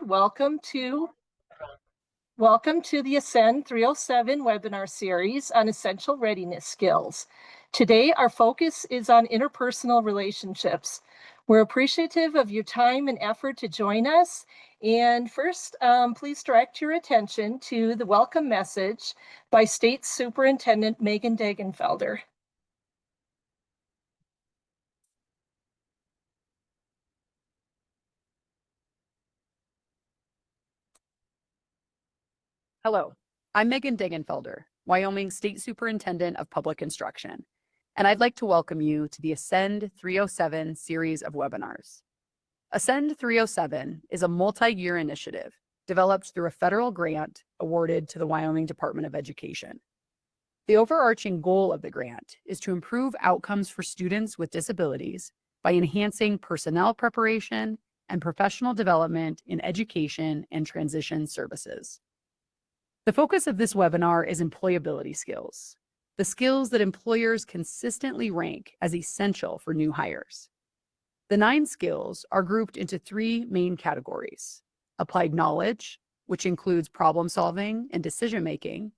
Welcome to the Ascend 307 webinar series on essential readiness skills. Today, our focus is on interpersonal relationships. We're appreciative of your time and effort to join us. And first, please direct your attention to the welcome message by State Superintendent Megan Degenfelder. Hello, I'm Megan Degenfelder, Wyoming State Superintendent of Public Instruction, and I'd like to welcome you to the Ascend 307 series of webinars. Ascend 307 is a multi-year initiative developed through a federal grant awarded to the Wyoming Department of Education. The overarching goal of the grant is to improve outcomes for students with disabilities by enhancing personnel preparation and professional development in education and transition services. The focus of this webinar is employability skills, the skills that employers consistently rank as essential for new hires. The 9 skills are grouped into 3 main categories: applied knowledge, which includes problem solving and decision making;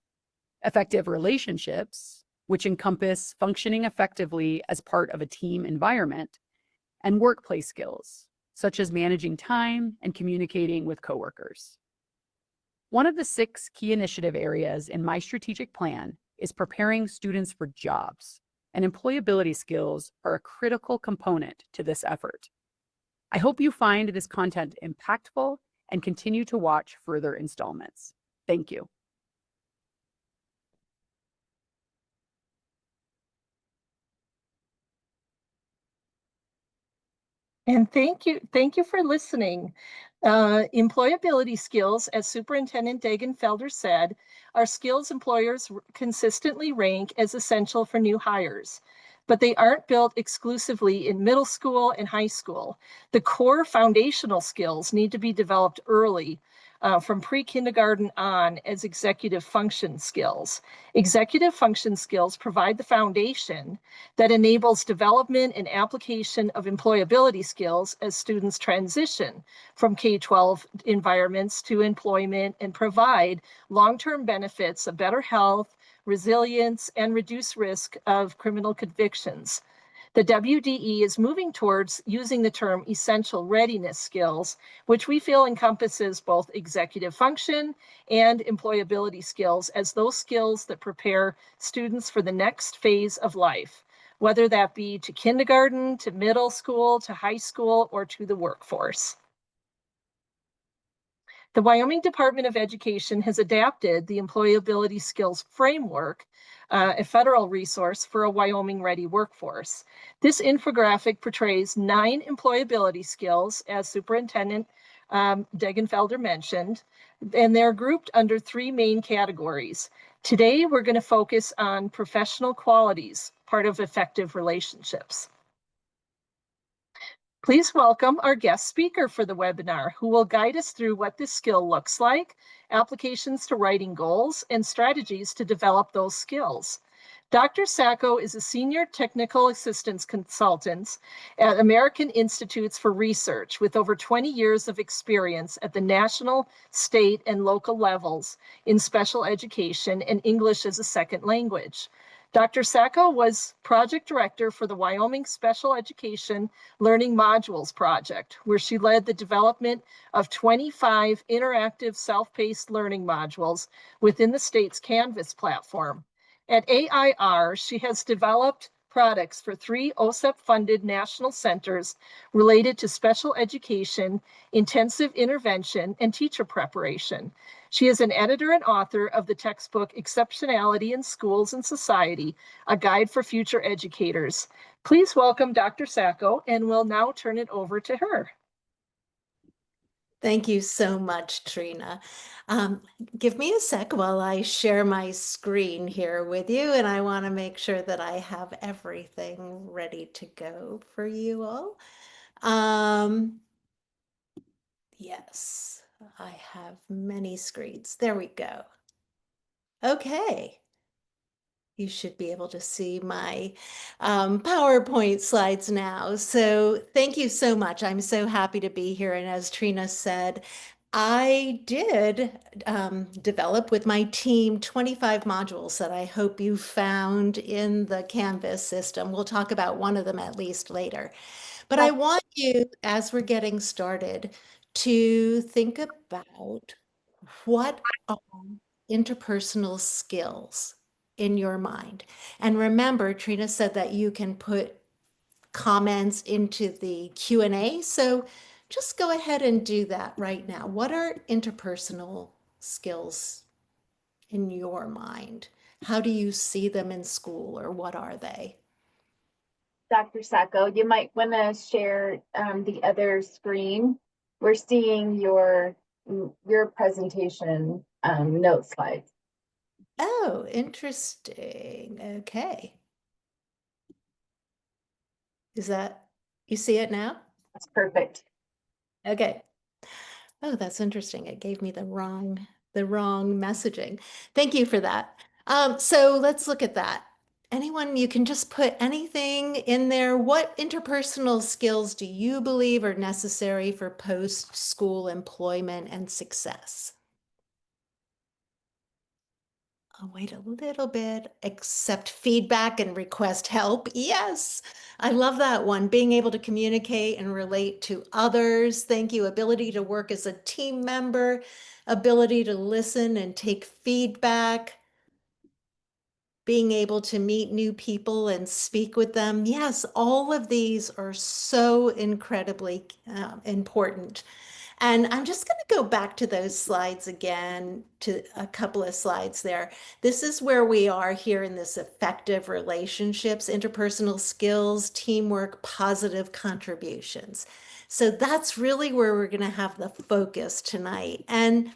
effective relationships, which encompass functioning effectively as part of a team environment; and workplace skills, such as managing time and communicating with coworkers. One of the 6 key initiative areas in my strategic plan is preparing students for jobs, and employability skills are a critical component to this effort. I hope you find this content impactful and continue to watch further installments. Thank you. And thank you for listening. Employability skills, as Superintendent Degenfelder said, are skills employers consistently rank as essential for new hires, but they aren't built exclusively in middle school and high school. The core foundational skills need to be developed early, from pre-kindergarten on, as executive function skills. Executive function skills provide the foundation that enables development and application of employability skills as students transition from K-12 environments to employment and provide long-term benefits of better health, resilience, and reduced risk of criminal convictions. The WDE is moving towards using the term essential readiness skills, which we feel encompasses both executive function and employability skills as those skills that prepare students for the next phase of life, whether that be to kindergarten, to middle school, to high school, or to the workforce. The Wyoming Department of Education has adapted the employability skills framework, a federal resource for a Wyoming-ready workforce. This infographic portrays 9 employability skills, as Superintendent Degenfelder mentioned, and they're grouped under 3 main categories. Today, we're going to focus on professional qualities, part of effective relationships. Please welcome our guest speaker for the webinar, who will guide us through what this skill looks like, applications to writing goals, and strategies to develop those skills. Dr. Sacco is a senior technical assistance consultant at American Institutes for Research with over 20 years of experience at the national, state, and local levels in special education and English as a second language. Dr. Sacco was project director for the Wyoming Special Education Learning Modules Project, where she led the development of 25 interactive self-paced learning modules within the state's Canvas platform. At AIR, she has developed products for 3 OSEP-funded national centers related to special education, intensive intervention, and teacher preparation. She is an editor and author of the textbook Exceptionality in Schools and Society, a guide for future educators. Please welcome Dr. Sacco, and we'll now turn it over to her. Thank you so much, Trina. Give me a sec while I share my screen here with you, and I want to make sure that I have everything ready to go for you all. Yes, I have many screens. There we go. Okay. You should be able to see my PowerPoint slides now. So thank you so much. I'm so happy to be here. And as Trina said, I did develop with my team 25 modules that I hope you found in the Canvas system. We'll talk about one of them at least later. But I want you, as we're getting started, to think about what are interpersonal skills in your mind. And remember, Trina said that you can put comments into the Q&A. So just go ahead and do that right now. What are interpersonal skills in your mind? How do you see them in school, or what are they? Dr. Sacco, you might want to share the other screen. We're seeing your presentation note slides. Oh, interesting. Okay. Is that, you see it now? That's perfect. Okay. Oh, that's interesting. It gave me the wrong messaging. Thank you for that. So let's look at that. Anyone, you can just put anything in there. What interpersonal skills do you believe are necessary for post-school employment and success? I'll wait a little bit. Accept feedback and request help. Yes, I love that one. Being able to communicate and relate to others. Thank you. Ability to work as a team member, ability to listen and take feedback, being able to meet new people and speak with them. Yes, all of these are so incredibly important. And I'm just going to go back to those slides again, to a couple of slides there. This is where we are here in this effective relationships, interpersonal skills, teamwork, positive contributions. So that's really where we're going to have the focus tonight. And,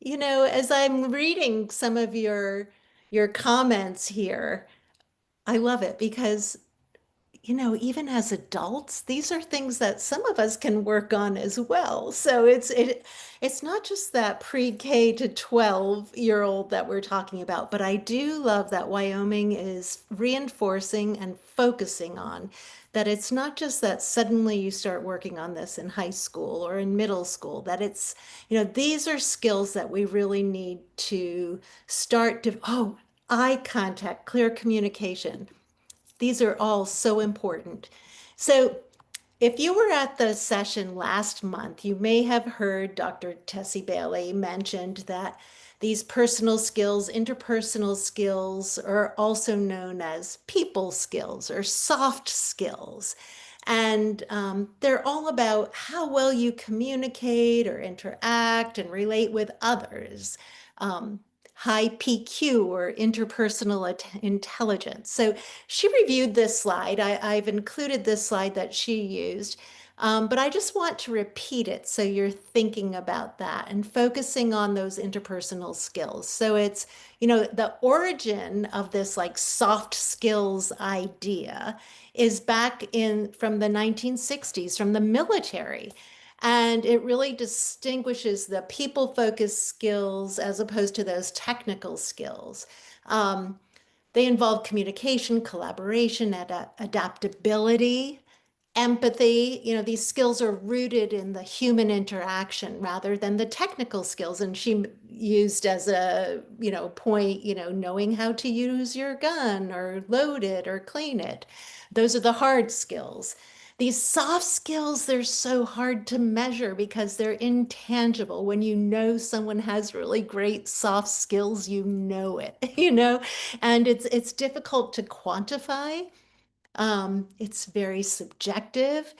you know, as I'm reading some of your comments here, I love it because, you know, even as adults, these are things that some of us can work on as well. So it's not just that pre-K to 12-year-old that we're talking about, but I do love that Wyoming is reinforcing and focusing on that it's not just that suddenly you start working on this in high school or in middle school, that it's, you know, these are skills that we really need to start to, oh, eye contact, clear communication. These are all so important. So if you were at the session last month, you may have heard Dr. Tessie Bailey mentioned that these personal skills, interpersonal skills, are also known as people skills or soft skills. And they're all about how well you communicate or interact and relate with others. High PQ or interpersonal intelligence. So she reviewed this slide. I've included this slide that she used, but I just want to repeat it so you're thinking about that and focusing on those interpersonal skills. So it's, you know, the origin of this like soft skills idea is back in from the 1960s, from the military. And it really distinguishes the people-focused skills as opposed to those technical skills. They involve communication, collaboration, adaptability, empathy. You know, these skills are rooted in the human interaction rather than the technical skills. And she used as a, you know, point, you know, knowing how to use your gun or load it or clean it. Those are the hard skills. These soft skills, they're so hard to measure because they're intangible. When you know someone has really great soft skills, you know it, you know, and it's difficult to quantify. It's very subjective.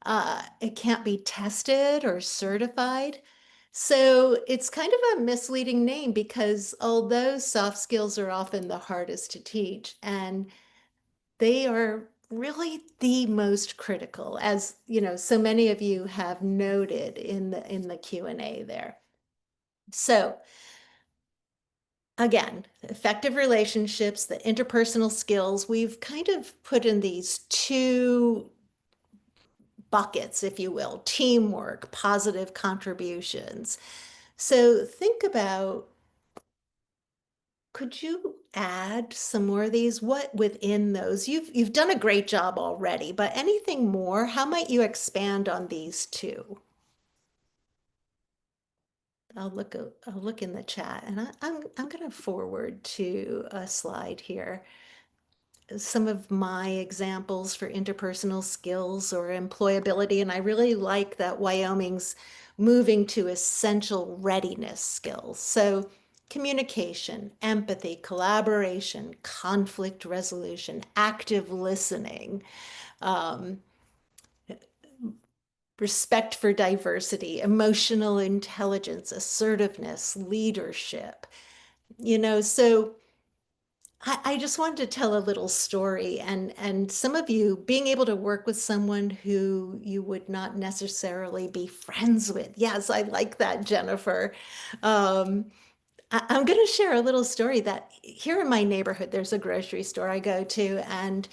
It can't be tested or certified. So it's kind of a misleading name because although soft skills are often the hardest to teach, and they are really the most critical, as you know, so many of you have noted in the Q&A there. So again, effective relationships, the interpersonal skills, we've kind of put in these two buckets, if you will, teamwork, positive contributions. So think about, could you add some more of these? What within those? You've done a great job already, but anything more? How might you expand on these two? I'll look in the chat, and I'm going to forward to a slide here some of my examples for interpersonal skills or employability. And I really like that Wyoming's moving to essential readiness skills. So communication, empathy, collaboration, conflict resolution, active listening, um, respect for diversity, emotional intelligence, assertiveness, leadership. So I just wanted to tell a little story, and some of you being able to work with someone who you would not necessarily be friends with. Yes, I like that, Jennifer. Um, I'm going to share a little story that here in my neighborhood, there's a grocery store I go to, and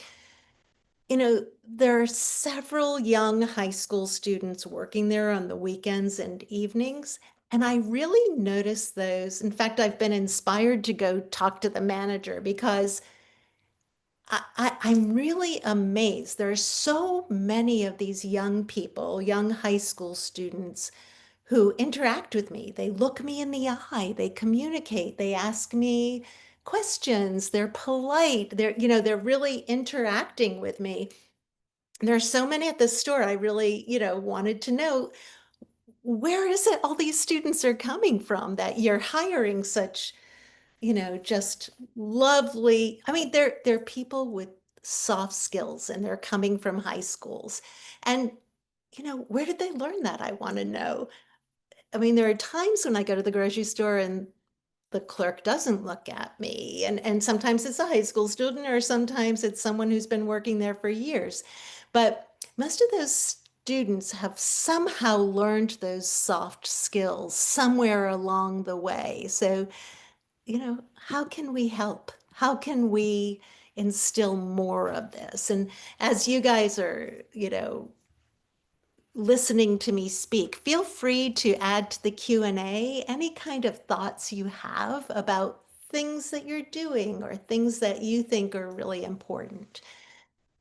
there are several young high school students working there on the weekends and evenings. And I really noticed those. In fact, I've been inspired to go talk to the manager because I'm really amazed. There are so many of these young people, young high school students who interact with me. They look me in the eye, they communicate, they ask me questions, they're polite, they're really interacting with me. There are so many at the store. I really, wanted to know, where is it all these students are coming from that you're hiring such, just lovely. I mean, they're people with soft skills and they're coming from high schools. And, where did they learn that? I want to know. I mean, there are times when I go to the grocery store and the clerk doesn't look at me. And sometimes it's a high school student, or sometimes it's someone who's been working there for years. But most of those students have somehow learned those soft skills somewhere along the way. So, how can we help? How can we instill more of this? And as you guys are, listening to me speak, feel free to add to the Q&A any kind of thoughts you have about things that you're doing or things that you think are really important.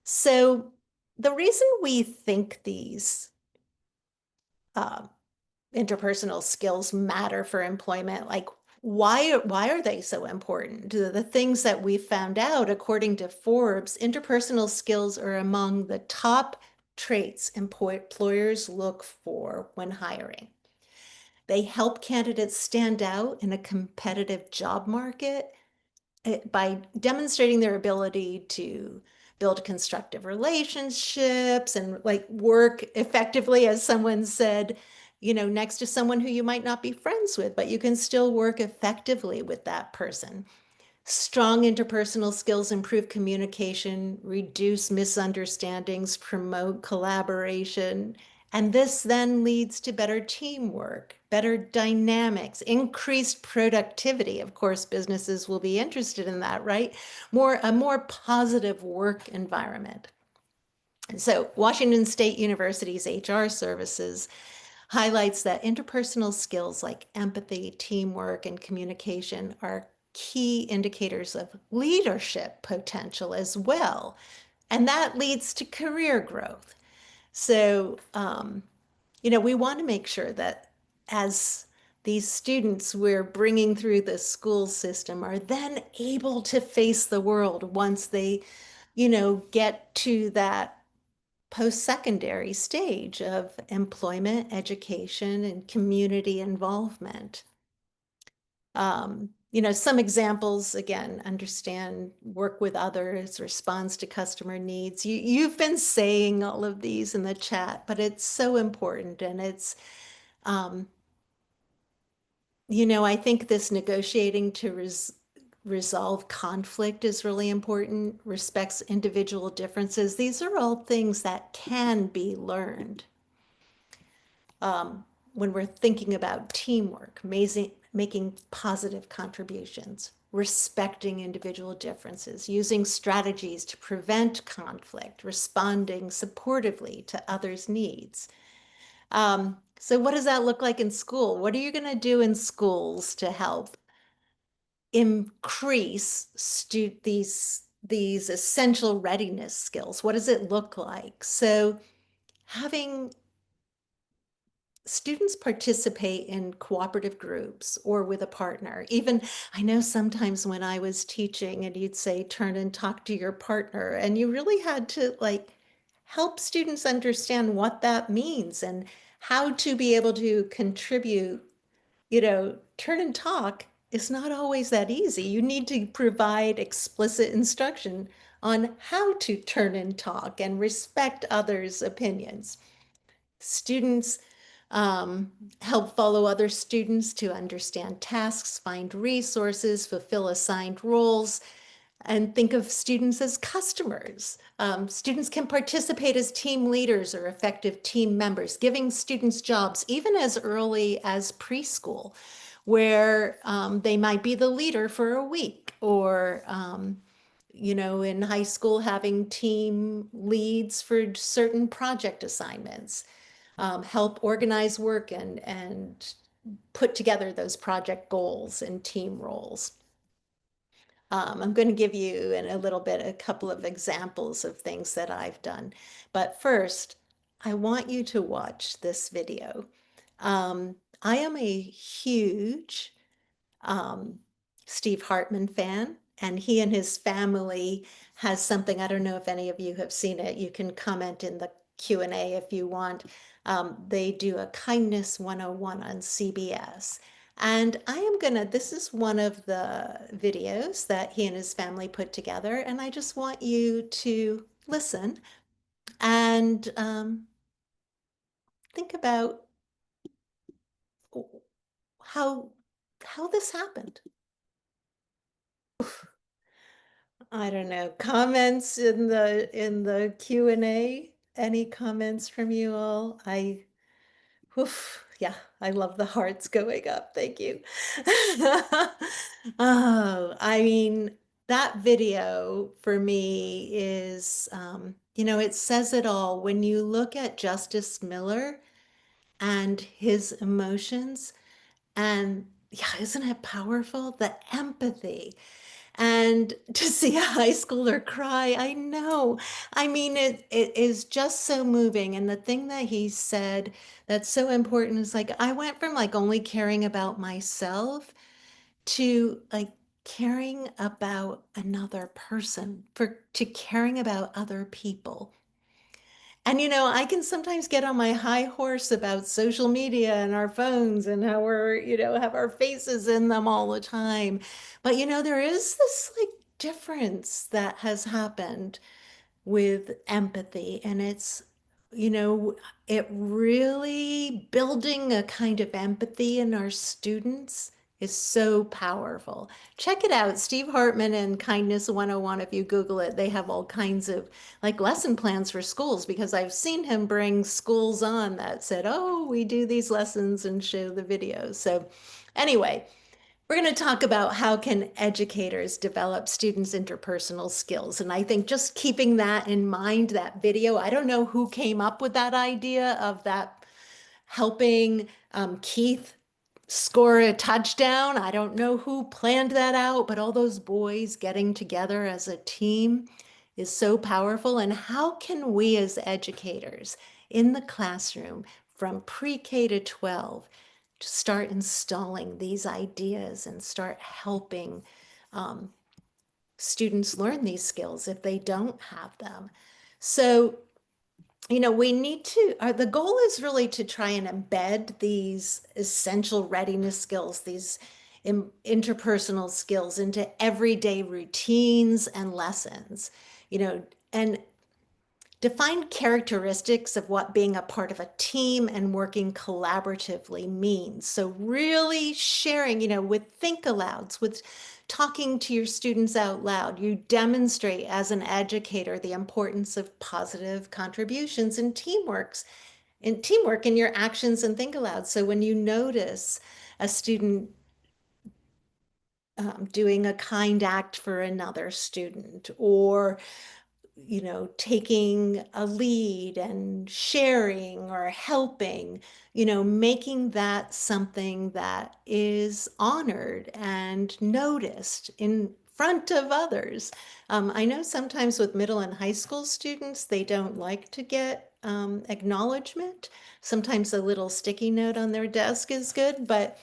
So the reason we think these interpersonal skills matter for employment, like why are they so important? The things that we found out, according to Forbes, interpersonal skills are among the top traits employers look for when hiring. They help candidates stand out in a competitive job market by demonstrating their ability to build constructive relationships and like work effectively, as someone said, next to someone who you might not be friends with, but you can still work effectively with that person. Strong interpersonal skills improve communication, reduce misunderstandings, promote collaboration, and this then leads to better teamwork, better dynamics, increased productivity. Of course, businesses will be interested in that, right? A more positive work environment. So Washington State University's HR services highlights that interpersonal skills like empathy, teamwork, and communication are key indicators of leadership potential as well. And that leads to career growth. So, we want to make sure that as these students we're bringing through the school system are then able to face the world once they, get to that post-secondary stage of employment, education, and community involvement. Some examples, again, understand, work with others, responds to customer needs. You've been saying all of these in the chat, but it's so important. And it's, I think this negotiating to resolve conflict is really important, respects individual differences. These are all things that can be learned. When we're thinking about teamwork, making positive contributions, respecting individual differences, using strategies to prevent conflict, responding supportively to others' needs. So what does that look like in school? What are you going to do in schools to help increase these essential readiness skills? What does it look like? So having students participate in cooperative groups or with a partner. Even I know sometimes when I was teaching and you'd say, turn and talk to your partner, and you really had to like help students understand what that means and how to be able to contribute. Turn and talk is not always that easy. You need to provide explicit instruction on how to turn and talk and respect others' opinions. Students help follow other students to understand tasks, find resources, fulfill assigned roles, and think of students as customers. Students can participate as team leaders or effective team members, giving students jobs even as early as preschool, where they might be the leader for a week, or in high school, having team leads for certain project assignments, help organize work and put together those project goals and team roles. I'm going to give you in a little bit a couple of examples of things that I've done. But first, I want you to watch this video. I am a huge Steve Hartman fan, and he and his family has something. I don't know if any of you have seen it. You can comment in the Q&A if you want. They do a Kindness 101 on CBS. And this is one of the videos that he and his family put together, and I just want you to listen and think about how this happened. I don't know. Comments in the Q&A? Any comments from you all? Yeah, I love the hearts going up. Thank you. Oh, I mean, that video for me is, it says it all. When you look at Justice Miller and his emotions, and yeah, isn't it powerful? The empathy. And to see a high schooler cry, I know. I mean, it is just so moving. And the thing that he said that's so important is like, I went from like only caring about myself to like caring about another person, to caring about other people. And I can sometimes get on my high horse about social media and our phones and how we're, have our faces in them all the time. But there is this like difference that has happened with empathy, and it's it really building a kind of empathy in our students is so powerful. Check it out, Steve Hartman and Kindness 101. If you Google it, they have all kinds of like lesson plans for schools, because I've seen him bring schools on that said, oh, we do these lessons, and show the videos. So anyway, we're going to talk about how can educators develop students' interpersonal skills. And I think just keeping that in mind, that video, I don't know who came up with that idea of that, helping Keith score a touchdown. I don't know who planned that out, but all those boys getting together as a team is so powerful. And how can we as educators in the classroom from pre-K to 12 to start installing these ideas and start helping students learn these skills if they don't have them? So, we need to, the goal is really to try and embed these essential readiness skills, these interpersonal skills into everyday routines and lessons, and define characteristics of what being a part of a team and working collaboratively means. So really sharing, with think alouds, with talking to your students out loud, you demonstrate as an educator the importance of positive contributions and teamwork in your actions and think aloud. So when you notice a student doing a kind act for another student, or taking a lead and sharing or helping, making that something that is honored and noticed in front of others. I know sometimes with middle and high school students, they don't like to get acknowledgement. Sometimes a little sticky note on their desk is good, but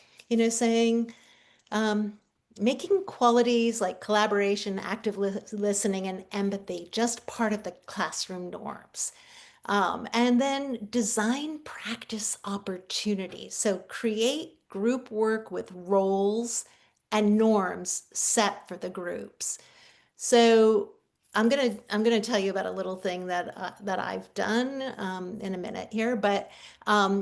saying, making qualities like collaboration, active listening, and empathy just part of the classroom norms. And then design practice opportunities. So create group work with roles and norms set for the groups. So I'm gonna tell you about a little thing that I've done in a minute here, but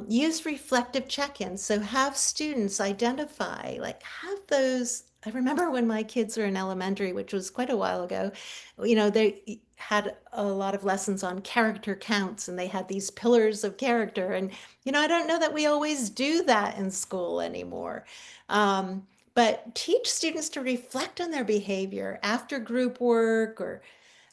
use reflective check-ins. So have students identify, like have those. I remember when my kids were in elementary, which was quite a while ago, they had a lot of lessons on character counts, and they had these pillars of character. And I don't know that we always do that in school anymore. But teach students to reflect on their behavior after group work, or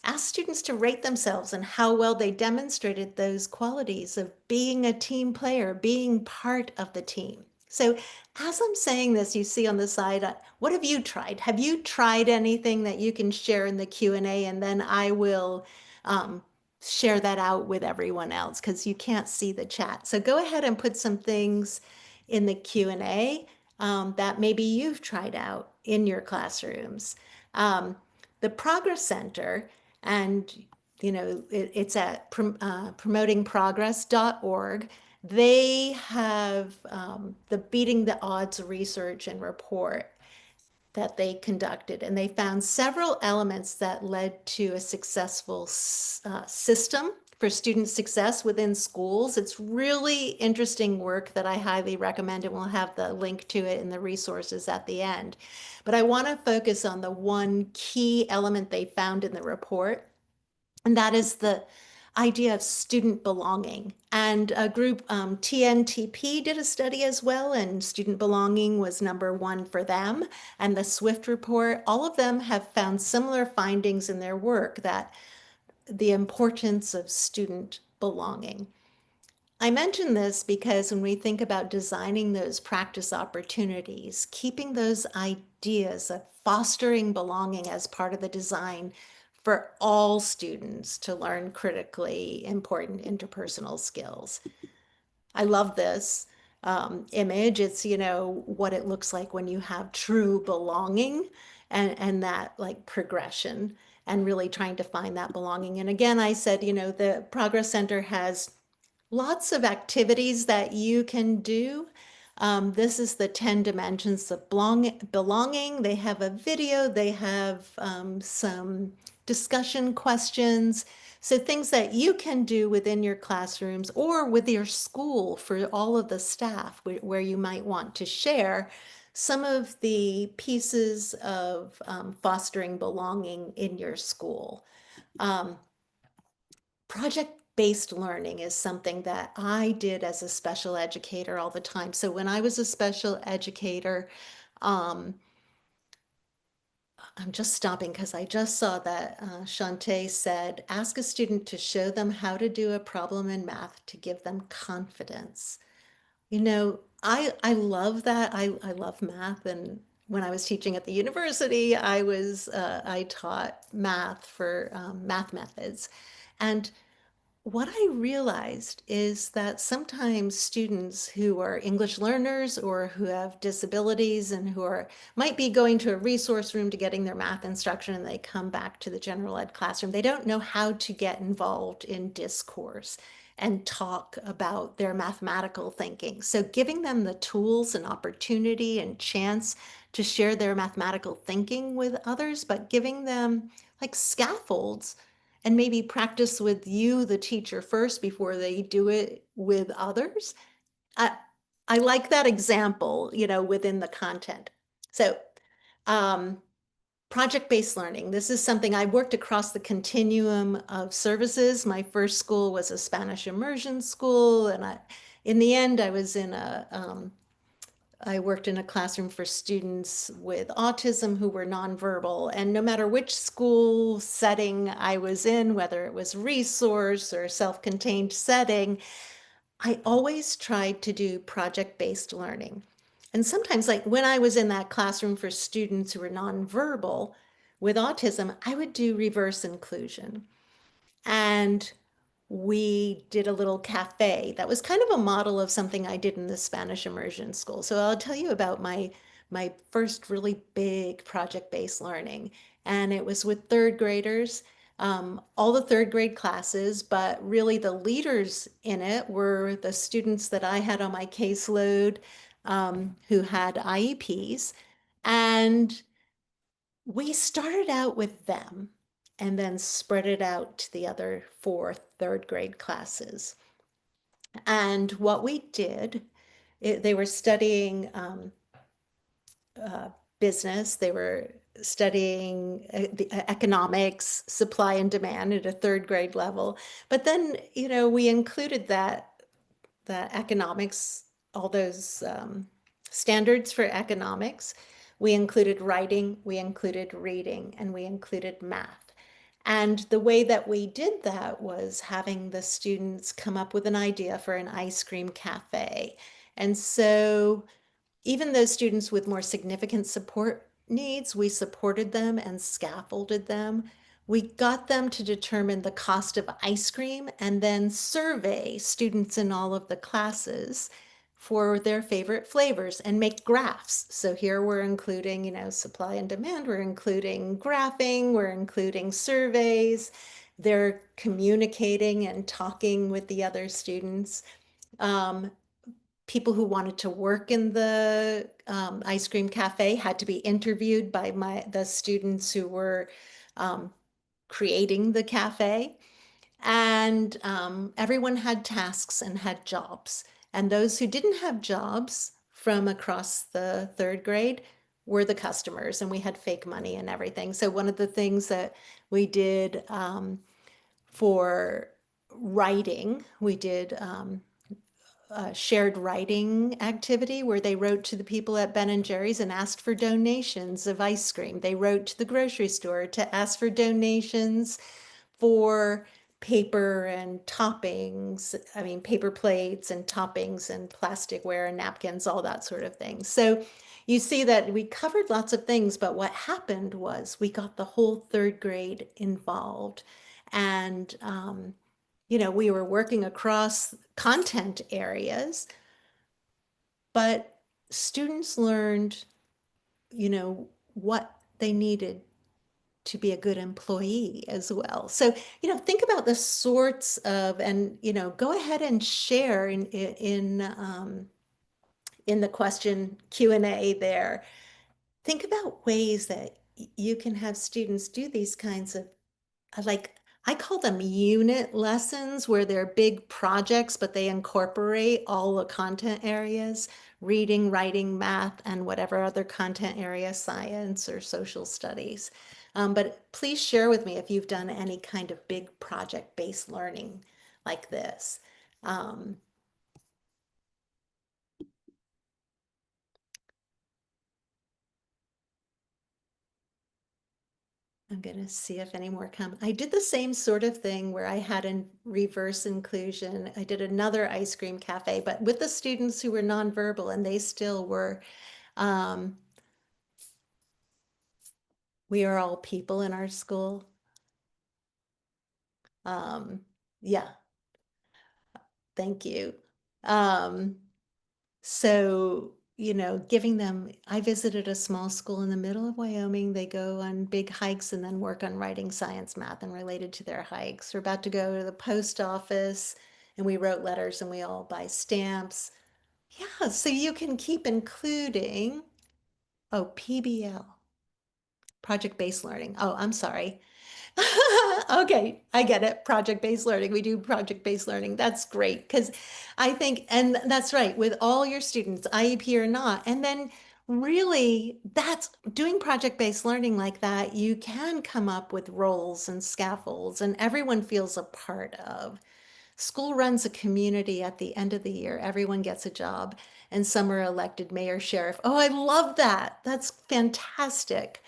ask students to rate themselves and how well they demonstrated those qualities of being a team player, being part of the team. So as I'm saying this, you see on the side, what have you tried? Have you tried anything that you can share in the Q&A? And then I will share that out with everyone else, because you can't see the chat. So go ahead and put some things in the Q&A that maybe you've tried out in your classrooms. The Progress Center, and it's at promotingprogress.org. They have the Beating the Odds research and report that they conducted, and they found several elements that led to a successful system for student success within schools. It's really interesting work that I highly recommend, and we'll have the link to it in the resources at the end. But I want to focus on the one key element they found in the report, and that is the idea of student belonging. And a group, TNTP, did a study as well, and student belonging was #1 for them. And the Swift report, all of them have found similar findings in their work, that the importance of student belonging. I mention this because when we think about designing those practice opportunities, keeping those ideas of fostering belonging as part of the design for all students to learn critically important interpersonal skills. I love this image. It's, what it looks like when you have true belonging, and that like progression, and really trying to find that belonging. And again, I said, the Progress Center has lots of activities that you can do. This is the 10 dimensions of belonging. They have a video, they have some discussion questions. So things that you can do within your classrooms or with your school for all of the staff, where you might want to share some of the pieces of fostering belonging in your school. Project-based learning is something that I did as a special educator all the time. So when I was a special educator, I'm just stopping because I just saw that Shantae said, ask a student to show them how to do a problem in math to give them confidence. I love that. I love math. And when I was teaching at the university, I taught math for math methods. And what I realized is that sometimes students who are English learners or who have disabilities and who might be going to a resource room to getting their math instruction, and they come back to the general ed classroom, they don't know how to get involved in discourse and talk about their mathematical thinking. So giving them the tools and opportunity and chance to share their mathematical thinking with others, but giving them like scaffolds, and maybe practice with you, the teacher, first before they do it with others. I like that example, within the content. So project-based learning. This is something I worked across the continuum of services. My first school was a Spanish immersion school, and in the end, I worked in a classroom for students with autism who were nonverbal. And no matter which school setting I was in, whether it was resource or self-contained setting, I always tried to do project-based learning. And sometimes, like when I was in that classroom for students who were nonverbal with autism, I would do reverse inclusion. And we did a little cafe that was kind of a model of something I did in the Spanish immersion school. So I'll tell you about my first really big project-based learning. And it was with third graders, all the third grade classes, but really the leaders in it were the students that I had on my caseload, who had IEPs. And we started out with them and then spread it out to the other 4 third grade classes. And what we did, they were studying business, they were studying economics, supply and demand at a third grade level. But then, we included that economics, all those standards for economics. We included writing, we included reading, and we included math. And the way that we did that was having the students come up with an idea for an ice cream cafe. And so even those students with more significant support needs, we supported them and scaffolded them. We got them to determine the cost of ice cream and then survey students in all of the classes for their favorite flavors and make graphs. So here we're including, supply and demand, we're including graphing, we're including surveys. They're communicating and talking with the other students. People who wanted to work in the ice cream cafe had to be interviewed by the students who were creating the cafe. And everyone had tasks and had jobs. And those who didn't have jobs from across the third grade were the customers, and we had fake money and everything. So one of the things that we did for writing, we did shared writing activity where they wrote to the people at Ben and Jerry's and asked for donations of ice cream. They wrote to the grocery store to ask for donations for paper and toppings. I mean, paper plates and toppings and plasticware and napkins, all that sort of thing. So you see that we covered lots of things, but what happened was we got the whole third grade involved. And we were working across content areas, but students learned, what they needed to be a good employee as well. So, think about the sorts of, and, go ahead and share in the question Q&A there. Think about ways that you can have students do these kinds of, I call them unit lessons, where they're big projects, but they incorporate all the content areas, reading, writing, math, and whatever other content area, science or social studies. But please share with me if you've done any kind of big project-based learning like this. I'm going to see if any more come. I did the same sort of thing where I had in reverse inclusion. I did another ice cream cafe, but with the students who were nonverbal, and they still were. We are all people in our school. Yeah, thank you. So, giving them, I visited a small school in the middle of Wyoming. They go on big hikes and then work on writing science, math, and related to their hikes. We're about to go to the post office, and we wrote letters, and we all buy stamps. Yeah, so you can keep including, PBL, project-based learning. Oh, I'm sorry. Okay, I get it. Project-based learning. We do project-based learning. That's great, because I think, and that's right, with all your students, IEP or not, and then really that's doing project-based learning like that, you can come up with roles and scaffolds, and everyone feels a part of. School runs a community at the end of the year. Everyone gets a job, and some are elected mayor, sheriff. Oh, I love that. That's fantastic.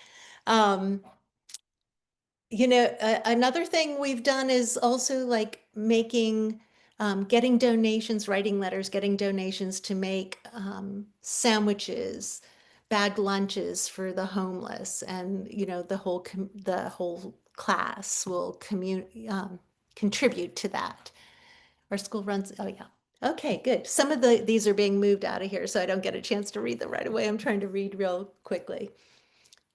Um, another thing we've done is also like getting donations, writing letters, getting donations to make sandwiches, bagged lunches for the homeless, and the whole class will contribute to that. Our school runs, oh yeah. Okay, good. Some of these are being moved out of here, so I don't get a chance to read them right away. I'm trying to read real quickly.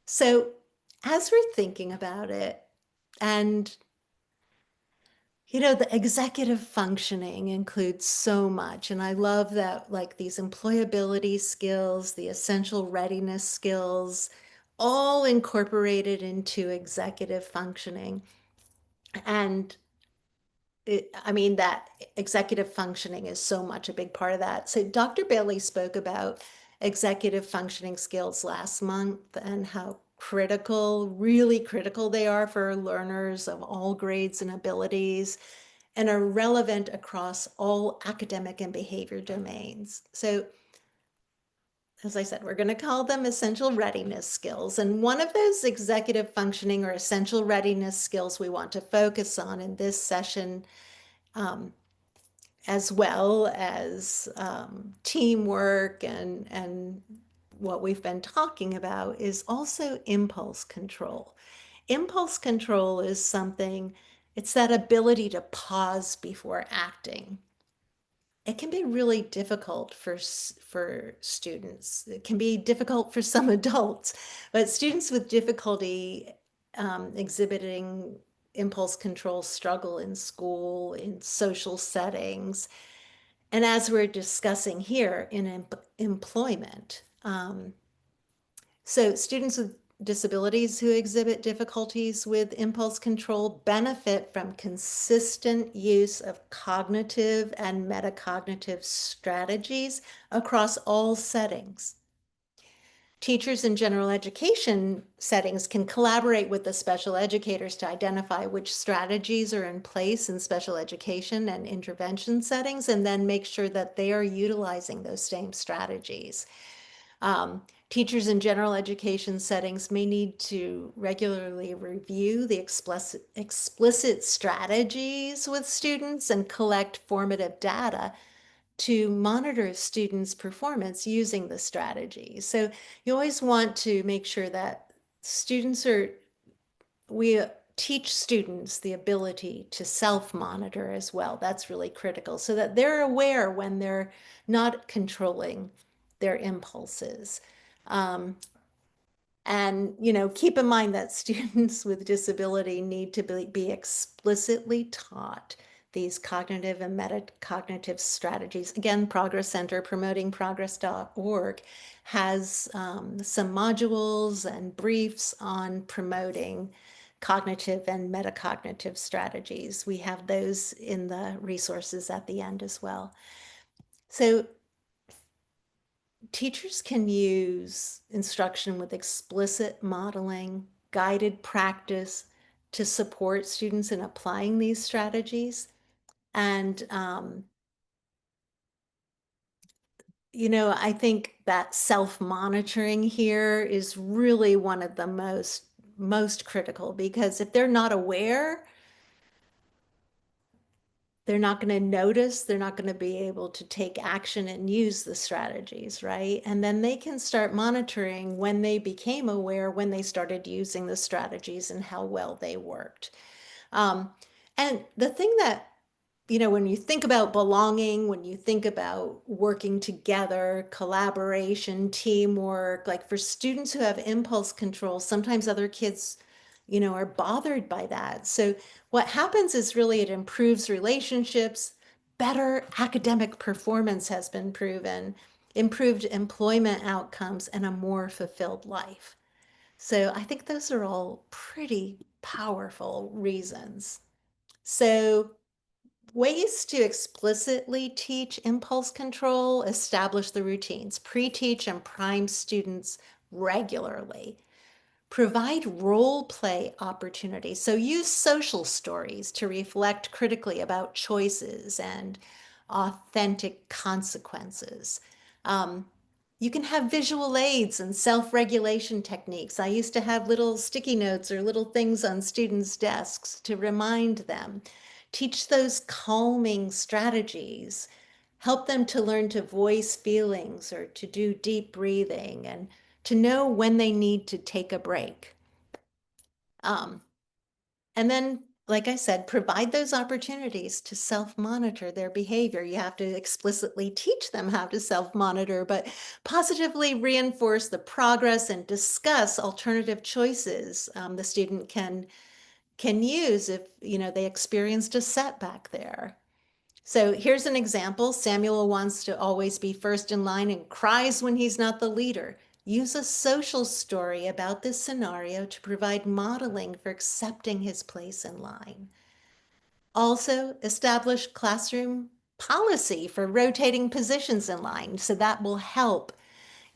So as we're thinking about it, and the executive functioning includes so much. And I love that, like, these employability skills, the essential readiness skills, all incorporated into executive functioning. And I mean, that executive functioning is so much a big part of that. So Dr. Bailey spoke about executive functioning skills last month and how critical, really critical they are for learners of all grades and abilities, and are relevant across all academic and behavior domains. So as I said, we're going to call them essential readiness skills. And one of those executive functioning or essential readiness skills we want to focus on in this session, as well as teamwork and what we've been talking about, is also impulse control. Impulse control is something, it's that ability to pause before acting. It can be really difficult for students. It can be difficult for some adults, but students with difficulty exhibiting impulse control struggle in school, in social settings, and as we're discussing here, in employment. So students with disabilities who exhibit difficulties with impulse control benefit from consistent use of cognitive and metacognitive strategies across all settings. Teachers in general education settings can collaborate with the special educators to identify which strategies are in place in special education and intervention settings, and then make sure that they are utilizing those same strategies. Teachers in general education settings may need to regularly review the explicit strategies with students and collect formative data to monitor students' performance using the strategy. So you always want to make sure that we teach students the ability to self-monitor as well. That's really critical, so that they're aware when they're not controlling their impulses. And, keep in mind that students with disability need to be explicitly taught these cognitive and metacognitive strategies. Again, Progress Center, promotingprogress.org, has some modules and briefs on promoting cognitive and metacognitive strategies. We have those in the resources at the end as well. So teachers can use instruction with explicit modeling, guided practice to support students in applying these strategies. And, I think that self-monitoring here is really one of the most critical, because if they're not aware, they're not going to notice, they're not going to be able to take action and use the strategies, right? And then they can start monitoring when they became aware, when they started using the strategies and how well they worked. And the thing that, when you think about belonging, when you think about working together, collaboration, teamwork, like for students who have impulse control, sometimes other kids are bothered by that. So what happens is really it improves relationships, better academic performance has been proven, improved employment outcomes, and a more fulfilled life. So I think those are all pretty powerful reasons. So ways to explicitly teach impulse control: establish the routines, pre-teach and prime students regularly. Provide role play opportunities. So use social stories to reflect critically about choices and authentic consequences. You can have visual aids and self-regulation techniques. I used to have little sticky notes or little things on students' desks to remind them. Teach those calming strategies. Help them to learn to voice feelings or to do deep breathing, and to know when they need to take a break. And then like I said, provide those opportunities to self-monitor their behavior. You have to explicitly teach them how to self-monitor, but positively reinforce the progress and discuss alternative choices the student can use if, you know, they experienced a setback there. So here's an example. Samuel wants to always be first in line and cries when he's not the leader. Use a social story about this scenario to provide modeling for accepting his place in line. Also, establish classroom policy for rotating positions in line. So that will help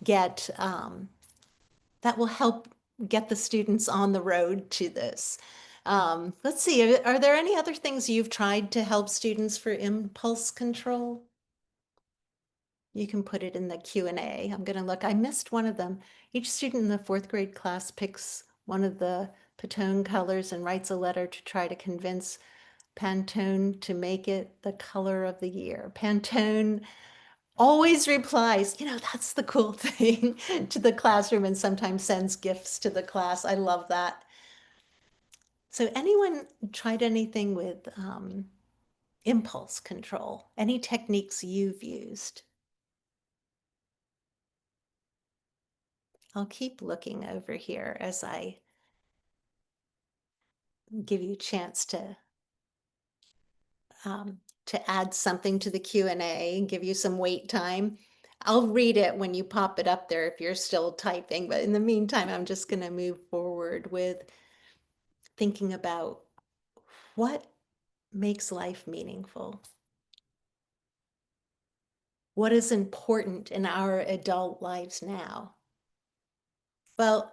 get the students on the road to this. Let's see, are there any other things you've tried to help students for impulse control? You can put it in the Q&A. I'm going to look. I missed one of them. Each student in the 4th grade class picks one of the Pantone colors and writes a letter to try to convince Pantone to make it the color of the year. Pantone always replies, you know, that's the cool thing, to the classroom, and sometimes sends gifts to the class. I love that. So anyone tried anything with impulse control? Any techniques you've used? I'll keep looking over here as I give you a chance to add something to the Q&A and give you some wait time. I'll read it when you pop it up there if you're still typing, but in the meantime, I'm just going to move forward with thinking about what makes life meaningful. What is important in our adult lives now? Well,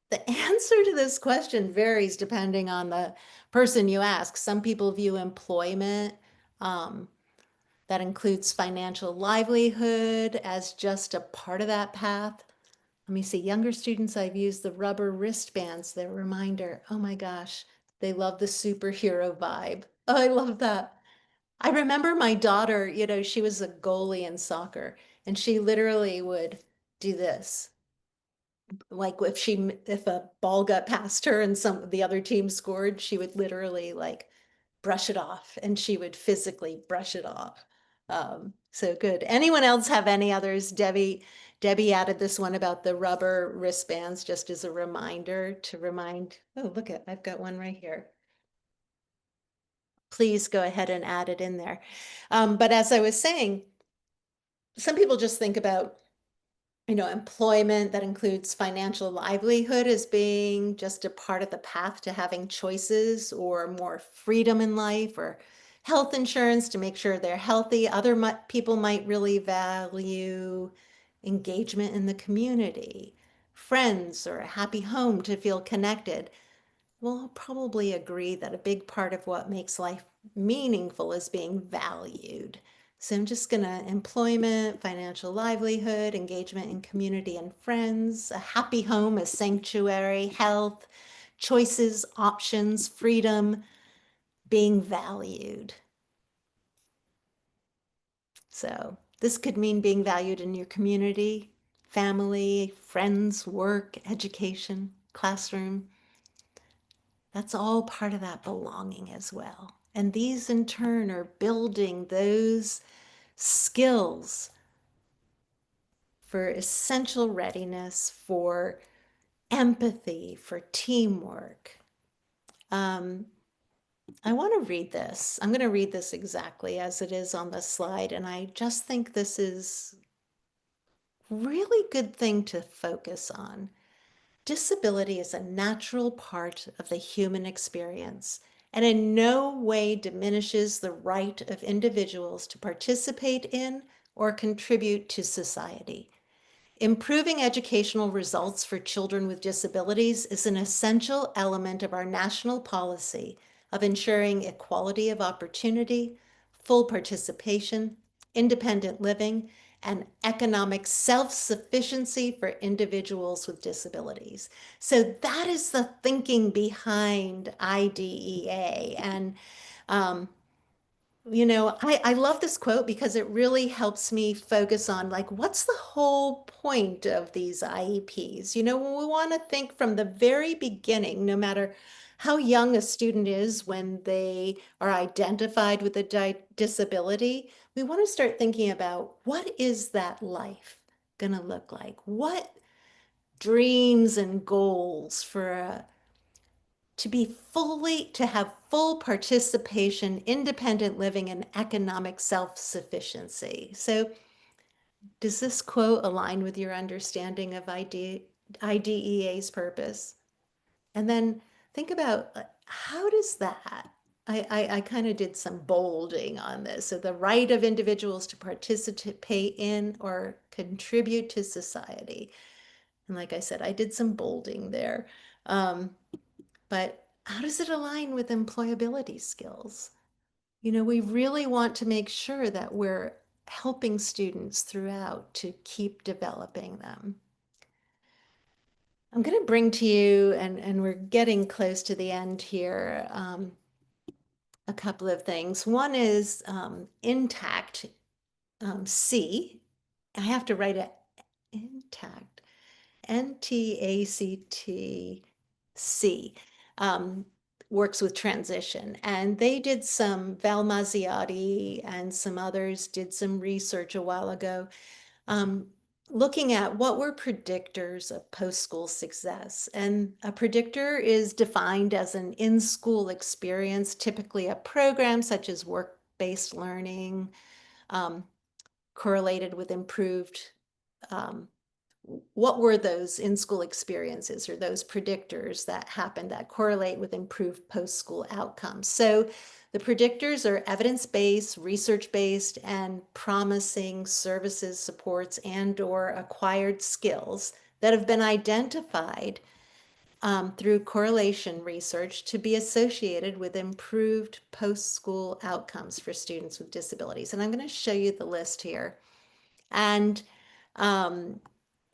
the answer to this question varies depending on the person you ask. Some people view employment, that includes financial livelihood, as just a part of that path. Let me see, younger students, I've used the rubber wristbands, their reminder. Oh my gosh, they love the superhero vibe. Oh, I love that. I remember my daughter, you know, she was a goalie in soccer, and she literally would do this. Like if a ball got past her and some of the other team scored, she would literally like brush it off, and she would physically brush it off. So good. Anyone else have any others? Debbie added this one about the rubber wristbands just as a reminder to remind. Oh, look at, I've got one right here. Please go ahead and add it in there. But as I was saying, some people just think about, you know, employment that includes financial livelihood as being just a part of the path to having choices or more freedom in life, or health insurance to make sure they're healthy. Other people might really value engagement in the community, friends, or a happy home to feel connected. We'll probably agree that a big part of what makes life meaningful is being valued. So I'm just gonna employment, financial livelihood, engagement in community and friends, a happy home, a sanctuary, health, choices, options, freedom, being valued. So this could mean being valued in your community, family, friends, work, education, classroom. That's all part of that belonging as well. And these in turn are building those skills for essential readiness, for empathy, for teamwork. I want to read this. I'm going to read this exactly as it is on the slide. And I just think this is a really good thing to focus on. Disability is a natural part of the human experience and in no way diminishes the right of individuals to participate in or contribute to society. Improving educational results for children with disabilities is an essential element of our national policy of ensuring equality of opportunity, full participation, independent living, and economic self-sufficiency for individuals with disabilities. So that is the thinking behind IDEA. And you know, I love this quote because it really helps me focus on like, what's the whole point of these IEPs? You know, we want to think from the very beginning, no matter how young a student is when they are identified with a disability, we want to start thinking about what is that life going to look like? What dreams and goals for to have full participation, independent living, and economic self-sufficiency. So does this quote align with your understanding of IDEA's purpose? And then think about how does that, I kind of did some bolding on this. So the right of individuals to participate in or contribute to society. And like I said, I did some bolding there. But how does it align with employability skills? You know, we really want to make sure that we're helping students throughout to keep developing them. I'm going to bring to you, and we're getting close to the end here, a couple of things. One is intact, C. I have to write it intact, NTACTC, works with transition. And they did some, Val Mazziotti and some others did some research a while ago, looking at what were predictors of post-school success. And a predictor is defined as an in-school experience, typically a program such as work-based learning, correlated with improved, what were those in-school experiences or those predictors that happened that correlate with improved post-school outcomes? So the predictors are evidence-based, research-based, and promising services, supports, and/or acquired skills that have been identified through correlation research to be associated with improved post-school outcomes for students with disabilities. And I'm going to show you the list here. And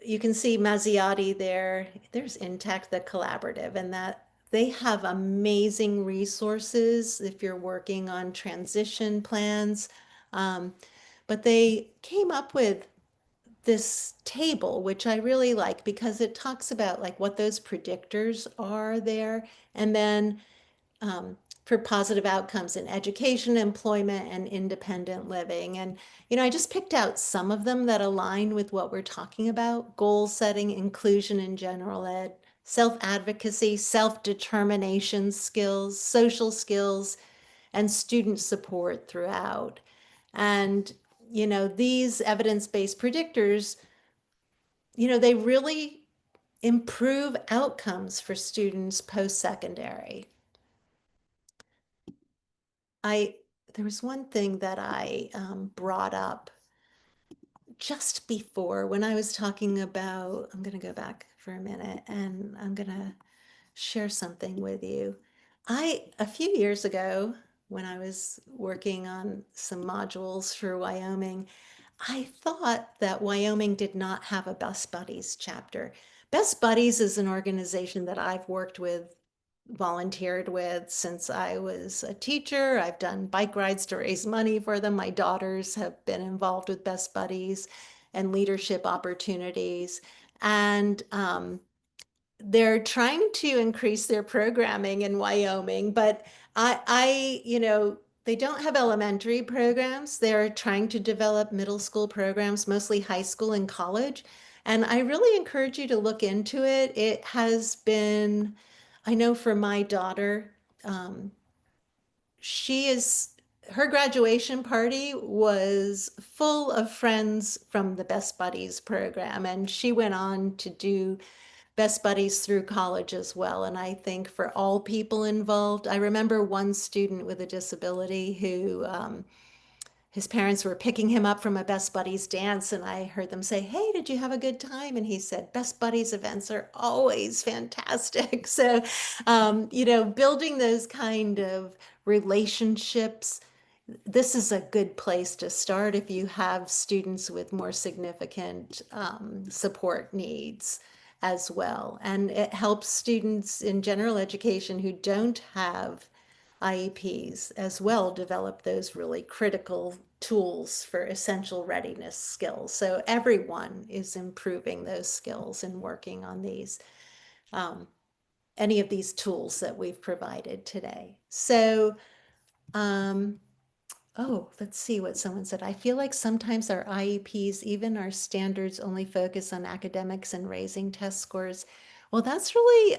you can see Mazziotti there. There's Intact, the collaborative, and that they have amazing resources if you're working on transition plans. But they came up with this table, which I really like because it talks about like what those predictors are there, and then for positive outcomes in education, employment, and independent living. And, you know, I just picked out some of them that align with what we're talking about: goal setting, inclusion in general ed, self-advocacy, self-determination skills, social skills, and student support throughout. And, you know, these evidence-based predictors, you know, they really improve outcomes for students post-secondary. There was one thing that I brought up just before when I was talking about, I'm going to go back for a minute and I'm going to share something with you. A few years ago, when I was working on some modules for Wyoming, I thought that Wyoming did not have a Best Buddies chapter. Best Buddies is an organization that I've worked with, volunteered with since I was a teacher. I've done bike rides to raise money for them. My daughters have been involved with Best Buddies and leadership opportunities. And they're trying to increase their programming in Wyoming, but you know, they don't have elementary programs. They're trying to develop middle school programs, mostly high school and college. And I really encourage you to look into it. It has been, I know for my daughter, her graduation party was full of friends from the Best Buddies program, and she went on to do Best Buddies through college as well. And I think for all people involved, I remember one student with a disability who his parents were picking him up from a Best Buddies dance, and I heard them say, "Hey, did you have a good time?" And he said, "Best Buddies events are always fantastic." So, you know, building those kind of relationships, this is a good place to start if you have students with more significant support needs as well. And it helps students in general education who don't have IEPs as well develop those really critical tools for essential readiness skills. So everyone is improving those skills and working on these. any of these tools that we've provided today. So, oh, let's see what someone said. I feel like sometimes our IEPs, even our standards, only focus on academics and raising test scores. Well, that's really,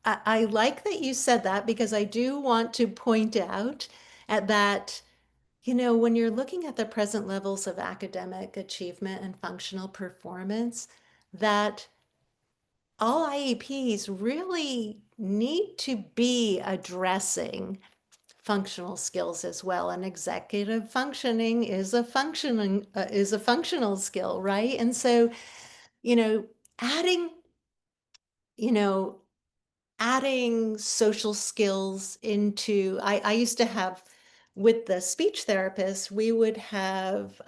I like that you said that, because I do want to point out at that, when you're looking at the present levels of academic achievement and functional performance, that all IEPs really need to be addressing functional skills as well. And executive functioning is a functional skill, right? And so, adding, you know, adding social skills into, I used to have, with the speech therapist, we would have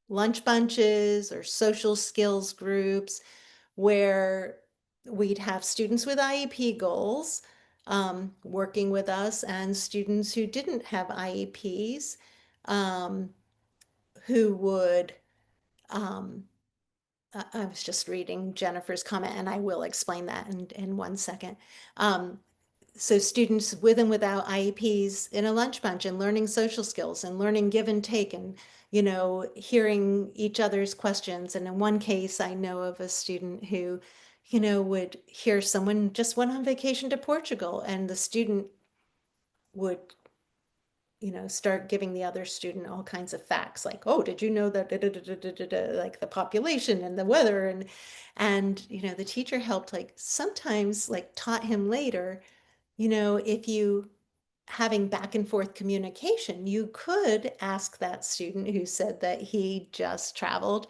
lunch bunches or social skills groups where we'd have students with IEP goals working with us, and students who didn't have IEPs um, who would, I was just reading Jennifer's comment, and I will explain that in 1 second. So students with and without IEPs in a lunch bunch, and learning social skills and learning give and take, and hearing each other's questions. And in one case, I know of a student who would hear someone just went on vacation to Portugal, and the student would start giving the other student all kinds of facts, like, oh, did you know that like the population and the weather, and the teacher helped, like, sometimes, like, taught him later, if you having back and forth communication, you could ask that student who said that he just traveled,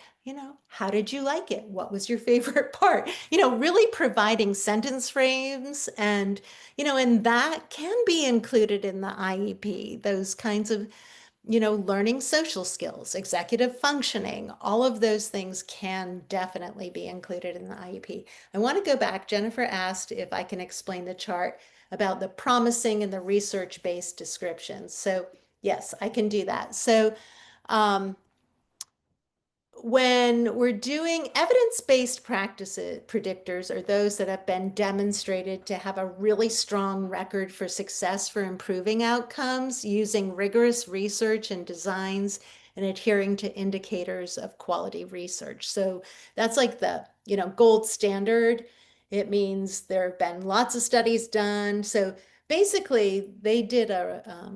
how did you like it? What was your favorite part? Really providing sentence frames, and that can be included in the IEP, those kinds of learning social skills, executive functioning, all of those things can definitely be included in the IEP. I want to go back. Jennifer asked if I can explain the chart about the promising and the research-based descriptions. So yes, I can do that. So when we're doing evidence-based practices, predictors are those that have been demonstrated to have a really strong record for success for improving outcomes using rigorous research and designs and adhering to indicators of quality research. So that's like the, gold standard. It means there have been lots of studies done. So basically they did a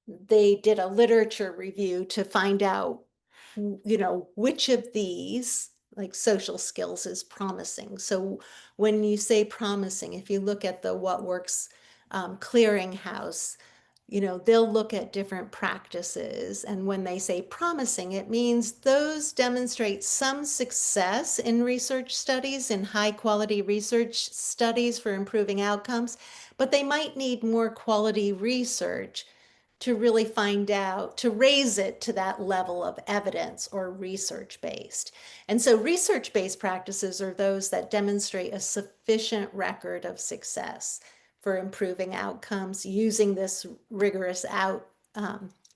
literature review to find out which of these, like, social skills is promising. So when you say promising, if you look at the What Works clearinghouse, they'll look at different practices. And when they say promising, it means those demonstrate some success in research studies, in high quality research studies for improving outcomes, but they might need more quality research to really find out, to raise it to that level of evidence or research-based. And so research-based practices are those that demonstrate a sufficient record of success for improving outcomes using this rigorous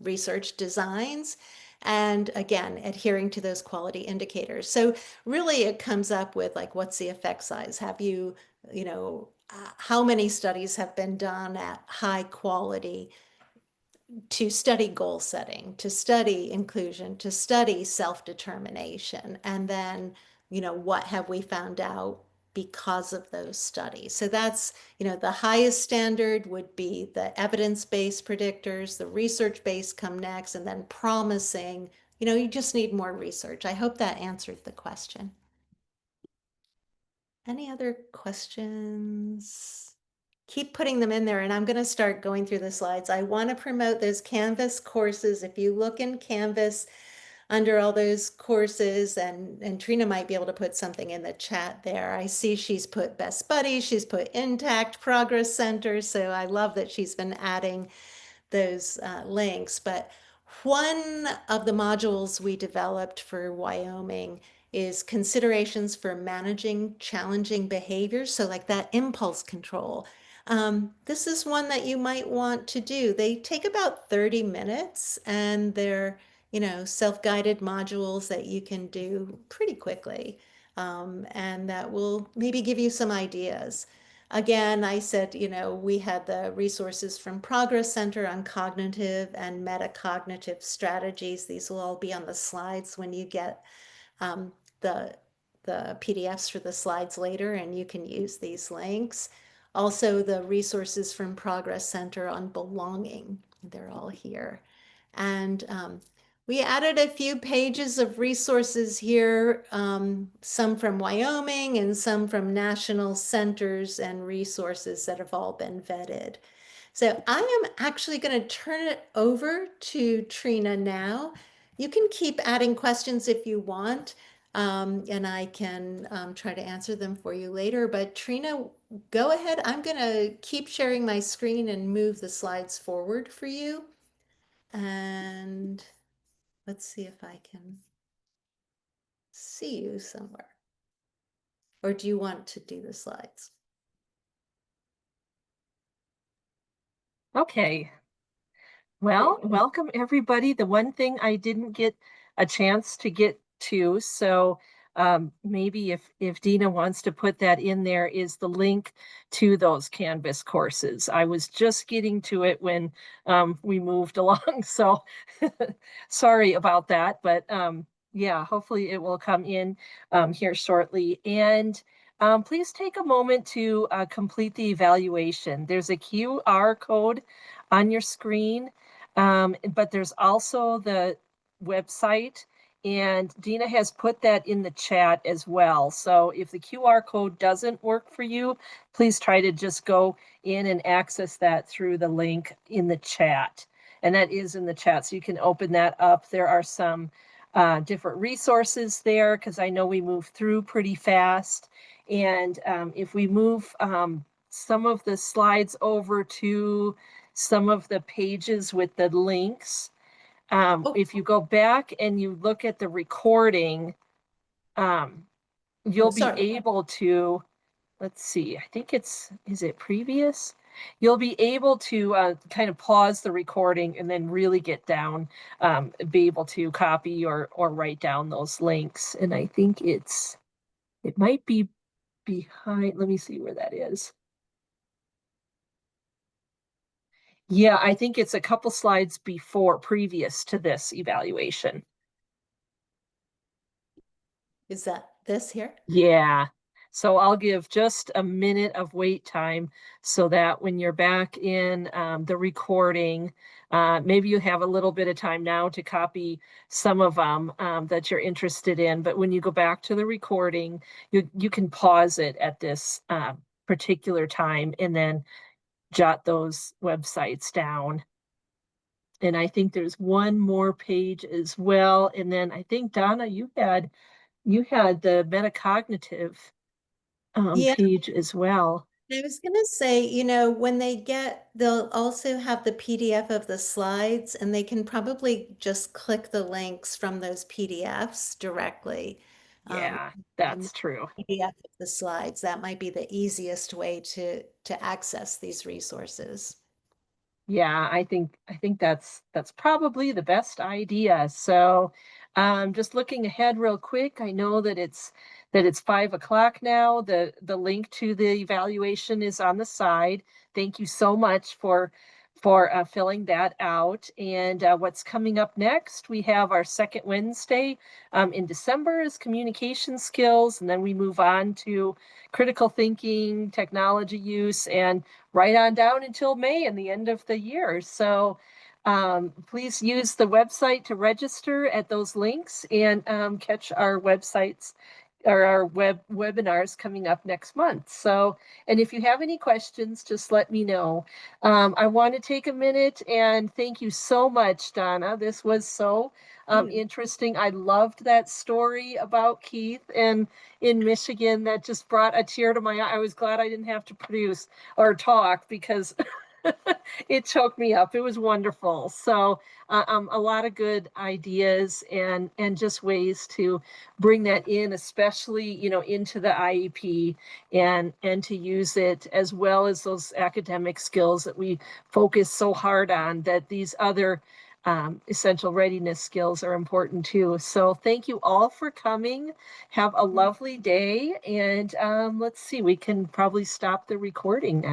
research designs, and again, adhering to those quality indicators. So really it comes up with, like, what's the effect size? Have you, how many studies have been done at high quality to study goal setting, to study inclusion, to study self-determination, and then, what have we found out because of those studies? So that's, the highest standard would be the evidence-based predictors, the research-based come next, and then promising, you just need more research. I hope that answered the question. Any other questions? Keep putting them in there, and I'm going to start going through the slides. I want to promote those Canvas courses. If you look in Canvas under all those courses, and Trina might be able to put something in the chat there. I see she's put Best Buddies, she's put Intact Progress Center, so I love that she's been adding those links. But one of the modules we developed for Wyoming is considerations for managing challenging behaviors. So like that impulse control. This is one that you might want to do. They take about 30 minutes, and they're, self-guided modules that you can do pretty quickly. And that will maybe give you some ideas. again, I said, we had the resources from Progress Center on cognitive and metacognitive strategies. These will all be on the slides when you get um, the PDFs for the slides later, and you can use these links. Also, the resources from Progress Center on belonging. They're all here. And we added a few pages of resources here, some from Wyoming and some from national centers and resources that have all been vetted. So I am actually going to turn it over to Trina now. You can keep adding questions if you want, and I can try to answer them for you later. But Trina, go ahead. I'm going to keep sharing my screen and move the slides forward for you. And let's see if I can see you somewhere. Or do you want to do the slides? Okay. Well, welcome everybody. The one thing I didn't get a chance to get to, so maybe if Dina wants to put that in there, is the link to those Canvas courses. I was just getting to it when we moved along, so sorry about that, but yeah, hopefully it will come in here shortly. And please take a moment to complete the evaluation. There's a QR code on your screen. But there's also the website, and Dina has put that in the chat as well. So if the QR code doesn't work for you, please try to just go in and access that through the link in the chat. And that is in the chat, so you can open that up. There are some different resources there, because I know we move through pretty fast. And if we move some of the slides over to some of the pages with the links. If you go back and you look at the recording, you'll be able to, let's see, I think is it previous? You'll be able to kind of pause the recording and then really get down, be able to copy or write down those links. And I think it might be behind, let me see where that is. Yeah, I think it's a couple slides previous to this evaluation. Is that this here? Yeah. So I'll give just a minute of wait time so that when you're back in the recording, maybe you have a little bit of time now to copy some of them that you're interested in. But when you go back to the recording, you can pause it at this particular time and then jot those websites down. And I think there's one more page as well. And then I think, Donna, you had the metacognitive page as well. I was going to say, when they'll also have the PDF of the slides, and they can probably just click the links from those PDFs directly. Yeah, that's true. PDF of the slides. That might be the easiest way to access these resources. Yeah, I think that's probably the best idea. So just looking ahead real quick, I know that it's 5 o'clock now. The link to the evaluation is on the side. Thank you so much for filling that out. And what's coming up next? We have our second Wednesday in December is communication skills, and then we move on to critical thinking, technology use, and right on down until May and the end of the year. So please use the website to register at those links and catch our websites or our webinars coming up next month. So, and if you have any questions, just let me know. I want to take a minute and thank you so much, Donna. This was so interesting. I loved that story about Keith and in Michigan. That just brought a tear to my eye. I was glad I didn't have to produce or talk because it choked me up. It was wonderful. So a lot of good ideas and just ways to bring that in, especially, into the IEP and to use it as well as those academic skills that we focus so hard on, that these other essential readiness skills are important too. So thank you all for coming. Have a lovely day. And let's see, we can probably stop the recording now.